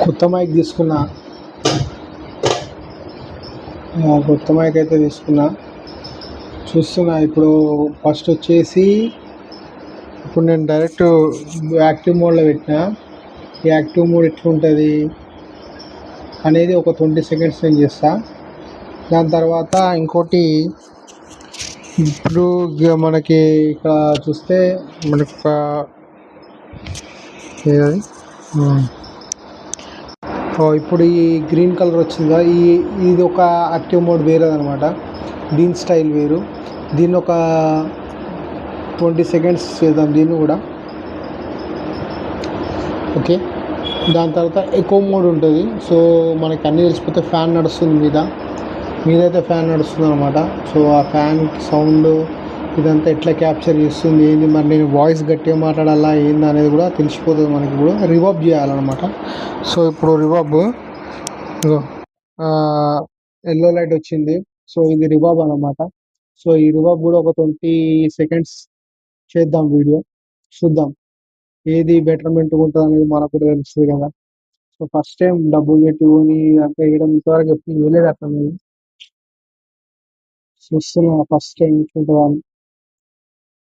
కొత్త మైక్ తీసుకున్నా. కొత్త మైక్ అయితే తీసుకున్నా. చూస్తున్నా ఇప్పుడు ఫస్ట్ వచ్చేసి ఇప్పుడు నేను డైరెక్ట్ యాక్టివ్ మోడ్లో పెట్టిన. ఈ యాక్టివ్ మోడ్ ఎట్లుంటుంది అనేది ఒక 20 సెకండ్స్ నేను చేస్తా. దాని తర్వాత ఇంకోటి ఇప్పుడు మనకి ఇక్కడ చూస్తే మనకు ఇప్పుడు ఈ గ్రీన్ కలర్ వచ్చిందా, ఇది ఒక యాక్టివ్ మోడ్ వేరేదనమాట. దీని స్టైల్ వేరు. దీన్ని ఒక 20 సెకండ్స్ చేద్దాం దీన్ని కూడా. ఓకే, దాని తర్వాత ఎకో మోడ్ ఉంటుంది. సో మనకి అన్నీ తెలిసిపోతే ఫ్యాన్ నడుస్తుంది మీదైతే ఫ్యాన్ నడుస్తుంది అనమాట. సో ఆ ఫ్యాన్కి సౌండ్ ఇదంతా ఎట్లా క్యాప్చర్ చేస్తుంది ఏంది, మరి నేను వాయిస్ గట్టిగా మాట్లాడాలా ఏంది అనేది కూడా తెలిసిపోతుంది మనకి. ఇప్పుడు రివర్బ్ చేయాలన్నమాట. సో ఇప్పుడు రివర్బ్ ఎల్లో లైట్ వచ్చింది. సో ఇది రివర్బ్ అనమాట. సో ఈ రివర్బ్ కూడా ఒక 20 సెకండ్స్ చేద్దాం వీడియో, చూద్దాం ఏది బెటర్మెంట్ ఉంటుంది అనేది మనకు కూడా తెలుస్తుంది కదా. సో ఫస్ట్ టైం డబ్బులు పెట్టుకొని అంతా వేయడం ఇంతవరకు ఎప్పుడు వేయలేదు అట్లా. నేను చూస్తున్నా ఫస్ట్ టైం ఉంటుందని.